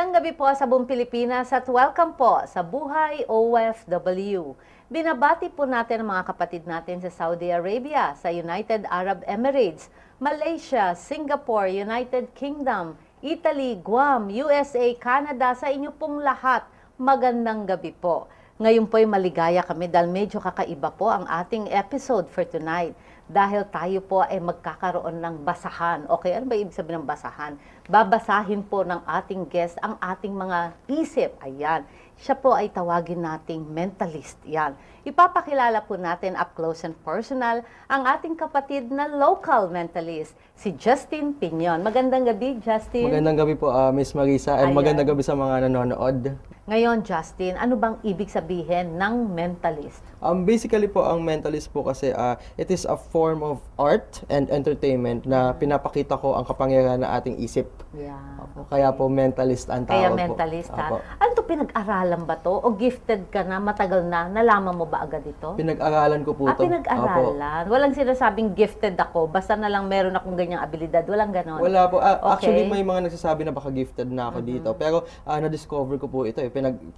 Magandang gabi po sa buong Pilipinas at welcome po sa Buhay OFW. Binabati po natin ang mga kapatid natin sa Saudi Arabia, sa United Arab Emirates, Malaysia, Singapore, United Kingdom, Italy, Guam, USA, Canada, sa inyo pong lahat. Magandang gabi po. Ngayon po ay maligaya kami dahil medyo kakaiba po ang ating episode for tonight. Dahil tayo po ay magkakaroon ng basahan. Okay, ano ba ibig sabihin ng basahan? Babasahin po ng ating guest ang ating mga isip. Ayan. Siya po ay tawagin nating mentalist. Yan. Ipapakilala po natin up close and personal ang ating kapatid na local mentalist, si Justin Piñon. Magandang gabi, Justin. Magandang gabi po, Miss Marisa, and magandang gabi sa mga nanonood. Ngayon, Justin, ano bang ibig sabihin ng mentalist? Basically po, ang mentalist po kasi, it is a form of art and entertainment na pinapakita ko ang kapangyarihan ng ating isip. Yeah. Okay. Kaya po, mentalist ang tawag po. Kaya mentalist, ha? Ano to, pinag-aralan ba to? O gifted ka na, matagal na? Nalaman mo ba agad ito? Pinag-aralan ko po ito. Pinag-aralan. Walang sinasabing gifted ako, basta na lang meron akong ganyang abilidad. Walang ganon. Wala po. Actually, may mga nagsasabi na baka gifted na ako dito. Pero na-discover ko po ito.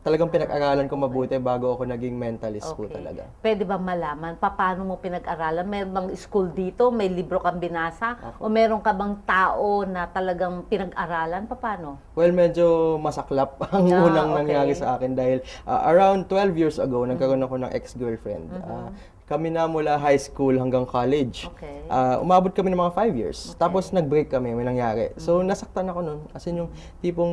Talagang pinag-aralan ko mabuti bago ako naging mentalist po talaga. Pwede ba malaman, paano mo pinag-aralan? Meron bang school dito? May libro kang binasa? O meron ka bang tao na talagang pinag-aralan? Paano? Well, medyo masaklap ang unang nangyari sa akin dahil around 12 years ago, nagkaroon ako ng ex-girlfriend. Kami na mula high school hanggang college. Okay. Umabot kami ng mga 5 years. Tapos nag-break kami, may nangyari. So nasaktan ako nun. As in yung tipong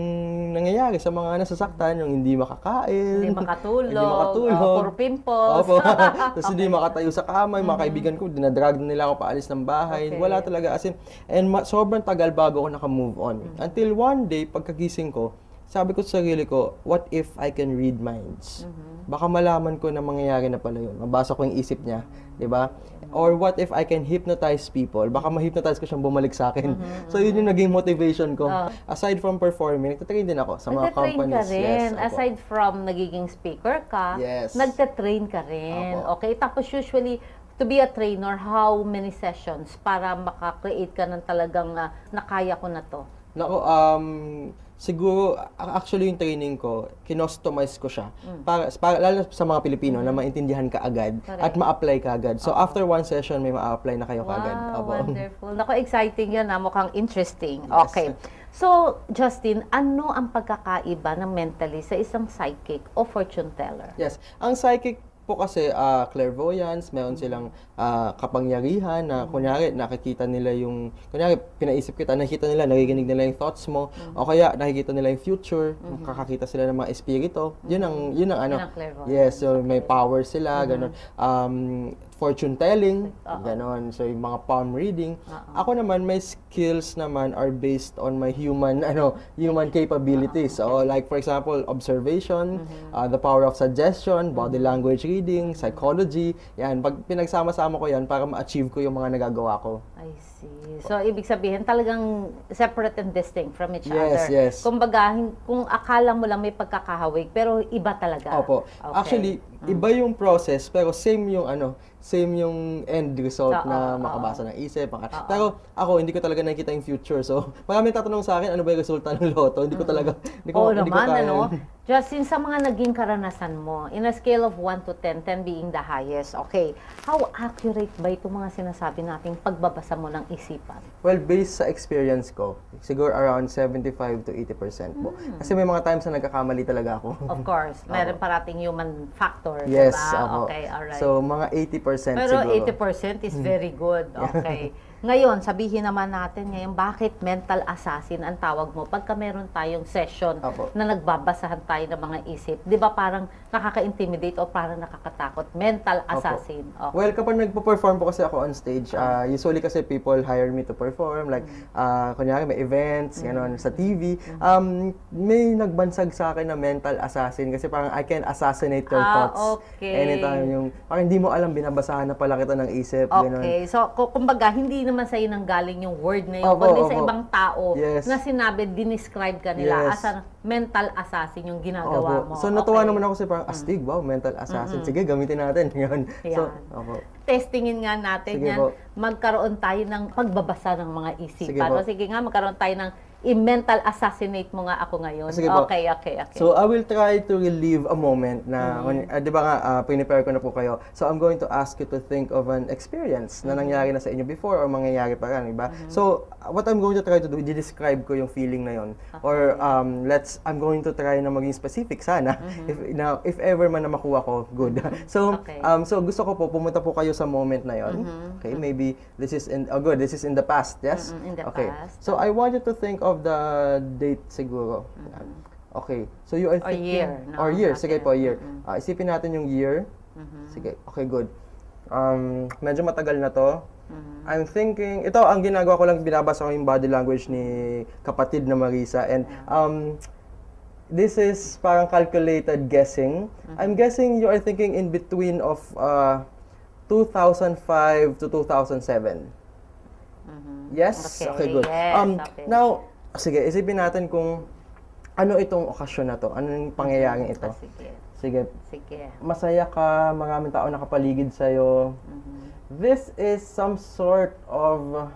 nangyayari sa mga nasasaktan, yung hindi makakain. Hindi makatulog. Puro pimples. Opo. Tapos hindi makatayo sa kama. Yung mga kaibigan ko, dinadrag na nila ako paalis ng bahay. Wala talaga. As in, and sobrang tagal bago ako naka-move on. Until one day, pagkagising ko, sabi ko sa sarili ko, what if I can read minds? Baka malaman ko na mangyayari na pala yun. Mabasa ko yung isip niya, di ba? Or what if I can hypnotize people? Baka ma-hypnotize ko siyang bumalik sa akin. So yun yung naging motivation ko. Aside from performing, nagtatrain din ako sa mga companies. Nagtatrain ka rin. Aside from nagiging speaker ka, nagtatrain ka rin. Okay, tapos usually, to be a trainer, how many sessions para makakreate ka ng talagang nakaya ko na to? Nako, siguro, actually yung training ko, kinostomize ko siya. Para, lalo sa mga Pilipino na maintindihan ka agad at ma-apply ka agad. So after one session, may ma-apply na kayo kaagad. Wow, wonderful. Naku, exciting yan. Mukhang interesting. Yes. Okay. So, Justin, ano ang pagkakaiba ng mentalist sa isang psychic o fortune teller? Yes. Ang psychic po kasi clairvoyance, meron silang kapangyarihan na kunyari nakikita nila yung, kunyari pinaisip kita, nakikita nila, naririnig nila yung thoughts mo, o kaya nakikita nila yung future, kakakita sila ng mga espiritu. Yun ang ano. Yes, so may power sila, ganun. Fortune telling, ganon. So yung mga palm reading. Ako naman, my skills naman are based on my human capabilities. So like for example, observation, the power of suggestion, body language reading, psychology. Yan, pag pinagsama-sama ko yan para ma-achieve ko yung mga nagagawa ko. I see. So ibig sabihin talagang separate and distinct from each other. Yes. Kumbaga, kung akala mo lang may pagkakahawig, pero iba talaga. Opo. Okay. Actually, iba yung process, pero same yung end result na makabasa ng isip. Pero ako, hindi ko talaga nakikita yung future. So, maraming tatanong sa akin, ano ba yung resulta ng loto? Hindi ko talaga, hindi ko kaya. Justin, sa mga naging karanasan mo, in a scale of 1 to 10, 10 being the highest, okay, how accurate ba itong mga sinasabi nating pagbabasa mo ng isipan? Well, based sa experience ko, siguro around 75 to 80% po. Kasi may mga times na nagkakamali talaga ako. Of course, meron parating human factor, yes, diba? Okay, alright. So, mga 80% pero siguro. 80% is very good. Okay. Ngayon, sabihin naman natin ngayon, bakit mental assassin ang tawag mo pagka meron tayong session na nagbabasahan tayo ng mga isip? Di ba parang nakaka-intimidate o parang nakakatakot? Mental assassin. Okay. Well, kapag nagpo-perform po kasi ako on stage, usually kasi people hire me to perform. Like, kunyari may events, gano'n, sa TV. May nagbansag sa akin na mental assassin kasi parang I can assassinate your thoughts. Anytime yung, parang hindi mo alam, binabasahan na pala kita ng isip. Okay. Ganun. So, kumbaga, hindi naman sa'yo nanggaling yung word na yun, kundi sa ibang tao na sinabi, dinescribe ka nila as a mental assassin yung ginagawa mo. So, natuwa naman ako kasi parang, astig, wow, mental assassin. Sige, gamitin natin. Yun. So, testingin nga natin yan. Magkaroon tayo ng pagbabasa ng mga isipan. Sige nga, magkaroon tayo ng i-mental assassinate mo nga ako ngayon. Sige po. Okay. So, I will try to relive a moment na, di ba nga, prepare ko na po kayo. So, I'm going to ask you to think of an experience na nangyari na sa inyo before or mangyayari pa rin, di ba? So, what I'm going to try to do, i-describe ko yung feeling na yon. Or, I'm going to try na maging specific sana. If ever man na makuha ko, good. So, so gusto ko po, pumunta po kayo sa moment na yon. Okay, maybe this is in the past, yes? In the past. So, I want you to think of the date siguro. Okay. So you are thinking... year, no? Or year. Sige Okay. po, year. Isipin natin yung year. Sige. Okay, good. Medyo matagal na to. I'm thinking... Ito, ang ginagawa ko lang, binabasa ko yung body language ni kapatid na Marisa. And this is parang calculated guessing. I'm guessing you are thinking in between of 2005 to 2007. Yes? Okay, good. Yes, okay. Now, sige, isipin natin kung ano itong okasyon na to. Ano yung pangyayaring ito. Sige. Masaya ka, maraming tao nakapaligid sa'yo. This is some sort of,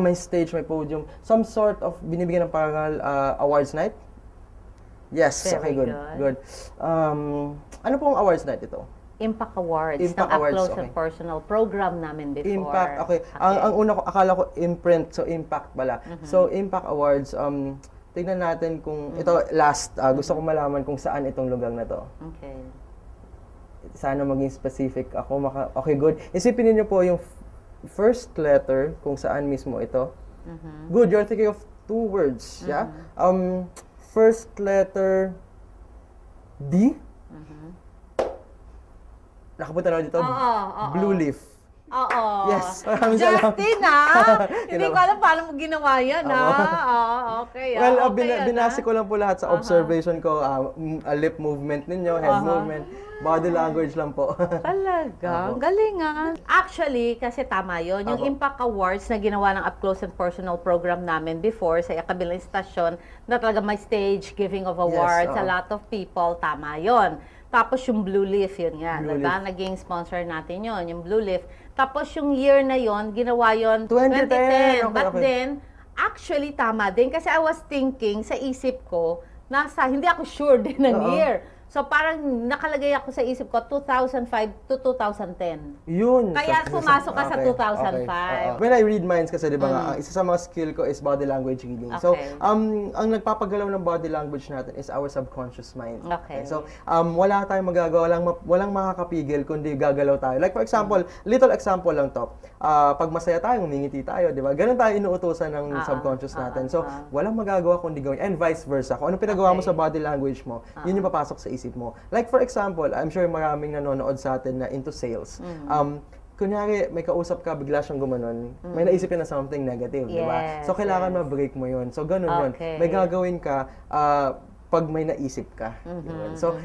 may stage, may podium. Some sort of, binibigyan ng parangal, awards night? Yes, Very okay, good. Ano pong awards night ito? Impact Awards. Impact ng Awards, Up Close okay. and Personal program namin before. Impact, okay. Ang una ko, akala ko imprint, so impact pala. So, Impact Awards, tignan natin kung, ito last, gusto ko malaman kung saan itong lugar na to. Okay. Sana maging specific ako. Okay, good. Isipin niyo po yung first letter kung saan mismo ito. Good, you're thinking of two words, yeah? First letter, D. Nakapunta na dito. Blue leaf. Oo. Yes. Maraming salamat. Justin, hindi ko alam paano mo ginawa yan, okay. Well, okay, binasi ko lang po lahat sa observation ko. Lip movement ninyo, head movement, body language lang po. Talaga? Galingan. Actually, kasi tama yun. Yung Impact Awards na ginawa ng Up Close and Personal program namin before sa kabilang istasyon na talaga may stage giving of awards, a lot of people, tama yun. Tapos yung Blue Leaf, yun nga. Diba? Naging sponsor natin yun, yung Blue Leaf. Tapos yung year na yun, ginawa yun 2010. But then, actually tama din. Kasi I was thinking, sa isip ko, hindi ako sure din ng year. So parang nakalagay ako sa isip ko, 2005 to 2010. Yun. Kaya pumasok ka sa 2005. When I read minds kasi, di ba nga, isa sa mga skill ko is body language reading. So, ang nagpapagalaw ng body language natin is our subconscious mind. Okay. So, wala tayong magagawa, walang makakapigil kundi gagalaw tayo. Like for example, little example lang to. Pag masaya tayo, ngumingiti tayo, di ba? Ganun tayo inuutosan ng subconscious natin. So, walang magagawa kundi gawin. And vice versa. Kung ano pinagawa mo sa body language mo, yun yung papasok sa isip mo. Like for example, I'm sure maraming nanonood sa atin na into sales. Kunyari, may kausap ka, bigla siyang gumanon, may naisip ka na something negative, di ba? So, kailangan ma-break mo yun. So, ganun yun. May gagawin ka pag may naisip ka. So,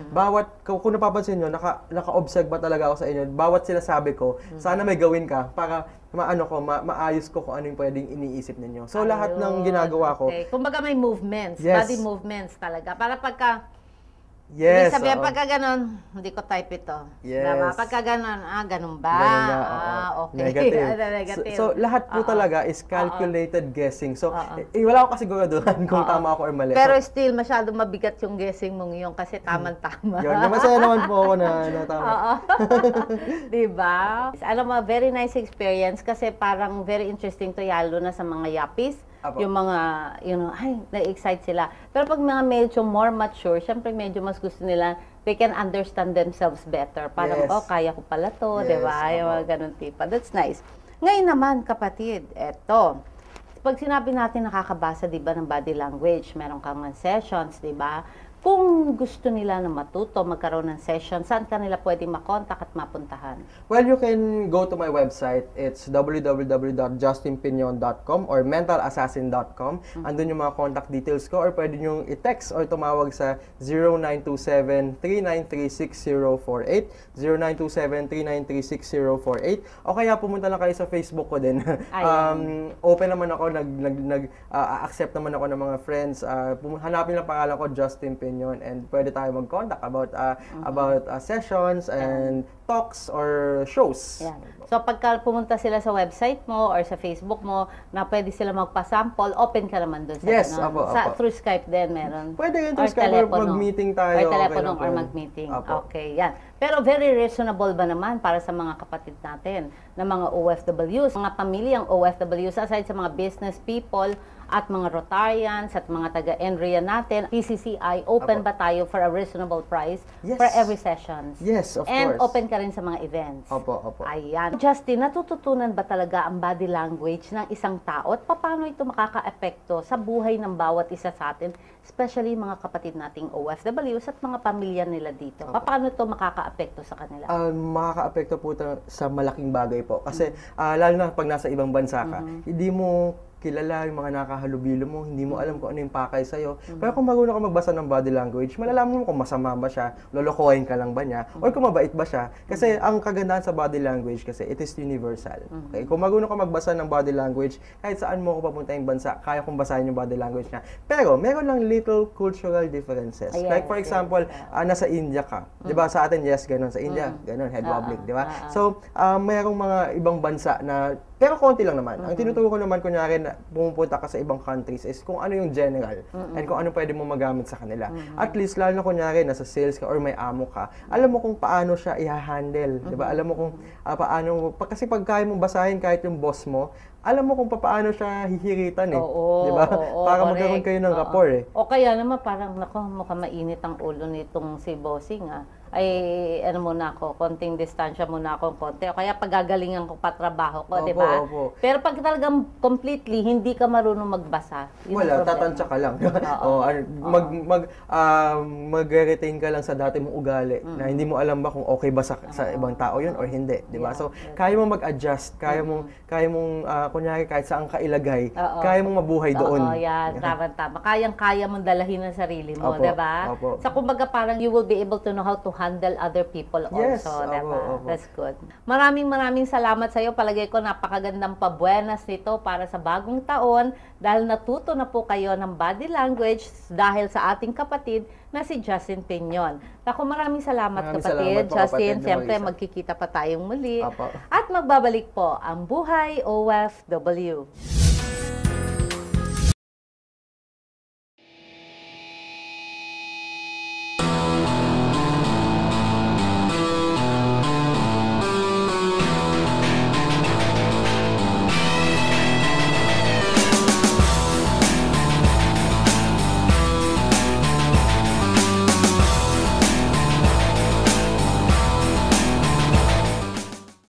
kung napapansin nyo, naka-observe ba talaga ako sa inyo, bawat sinasabi ko, sana may gawin ka para maayos ko kung ano yung pwedeng iniisip ninyo. So, lahat ng ginagawa ko. Kumbaga may movements, body movements talaga. Para pagka Yes. Ibig sabihin, pagka ganon, hindi ko type ito. Yes. Diba? Pagka ganon, ganun ba? Okay. Negative. So, lahat po talaga is calculated guessing. So, wala akong kasiguraduhan kung tama ako or mali. Pero still, masyado mabigat yung guessing mong yun kasi tamang-tama. Yun, masaya naman po ako na tama. Diba? Alam mo, very nice experience kasi parang very interesting to lalo na sa mga yapis. Yung mga, na-excite sila. Pero pag mga medyo more mature, syempre medyo mas gusto nila, they can understand themselves better. Parang, kaya ko pala to, di ba? Yung mga ganun tipa. That's nice. Ngayon naman, kapatid, eto. Pag sinabi natin nakakabasa, di ba, ng body language, meron kang sessions, di ba? Kung gusto nila na matuto, magkaroon ng session, saan ka nila pwedeng makontak at mapuntahan? Well, you can go to my website. It's www.justinpinion.com or mentalassassin.com. Andun yung mga contact details ko or pwede nyo i-text or tumawag sa 0927-393-6048, 0927-393-6048, o kaya pumunta lang kayo sa Facebook ko din. Open naman ako, nag-accept naman ako ng mga friends. Hanapin lang pangalan ko, Justin Pinion. opinion and pwede tayo mag-contact about sessions and talks or shows. Yan. So pagka pumunta sila sa website mo or sa Facebook mo na pwede sila magpa-sample, open ka naman doon sa Yes, ano, apo. through Skype din meron. Pwede rin Or through Skype or telepono. mag-meeting tayo. Or okay telepono lang or po yun. mag-meeting. Apo. Okay, yan. Pero very reasonable ba naman para sa mga kapatid natin na mga OFWs, mga pamilyang OFWs, aside sa mga business people at mga Rotarians at mga taga-NRIA natin, PCCI, open Apo. ba tayo for a reasonable price Yes. for every sessions? Yes, of And course. open ka rin sa mga events. Opo. Ayan. Justin, natututunan ba talaga ang body language ng isang tao at paano ito makaka-epekto sa buhay ng bawat isa sa atin, especially mga kapatid nating OFWs at mga pamilya nila dito? Paano ito makaka-epekto sa kanila? Makaka-apekto po sa malaking bagay po. Kasi lalo na pag nasa ibang bansa ka, hindi mo kilala yung mga nakahalubilo mo, hindi mo alam kung ano yung pakay sa'yo. Pero kung marunong ka magbasa ng body language, malalaman mo kung masama ba siya, lolokohin ka lang ba niya, or kung mabait ba siya. Kasi ang kagandahan sa body language kasi, it is universal. Okay? Kung marunong ka magbasa ng body language, kahit saan mo ako papunta yung bansa, kaya kong basahin yung body language niya. Pero, meron lang little cultural differences. Yes, Like for example, nasa India ka. Di ba sa atin, yes, ganun. Sa India, ganun, head wobbling. Di ba? So, merong mga ibang bansa na pero konti lang naman. Ang tinuturo ko naman, kunyari, na pumupunta ka sa ibang countries is kung ano yung general and kung ano pwede mo magamit sa kanila. At least, lalo na kunyari, nasa sales ka or may amo ka, alam mo kung paano siya i-handle. Diba? Alam mo kung paano, kasi pag kaya mong basahin kahit yung boss mo, alam mo kung paano siya hihiritan eh. Oo, diba? oo, Para correct. magkaroon kayo ng rapport eh. O kaya naman parang, nako, mukhang mainit ang ulo nitong si Bossing ay ano muna ako, konting distansya muna ako konti. O kaya pagagalingan ko pa trabaho ko, di ba? Opo. Pero pag talagang completely hindi ka marunong magbasa, yun ang Wala, problema. tatansya ka lang. Mag-retain ka lang sa dati mong ugali na hindi mo alam ba kung okay ba sa ibang tao yun or hindi, di ba? So, kaya mo mag-adjust, kaya mong kunyari kahit saan ka ilagay, kaya mong mabuhay doon. Oo, yan, tama. Kayang-kaya mong dalahin ang sarili mo, Opo, di ba? opo. So, kumbaga parang you will be able to know how to handle other people Yes, also, di ba? opo. That's good. Maraming salamat sa iyo. Palagay ko napakagandang pabuenas nito para sa bagong taon dahil natuto na po kayo ng body language dahil sa ating kapatid na si Justin Peñon. Naku, maraming salamat Maraming kapatid. salamat po, Justin, kapatid na siyempre mag-isa. magkikita pa tayong muli. Opo. At magbabalik po ang Buhay OFW.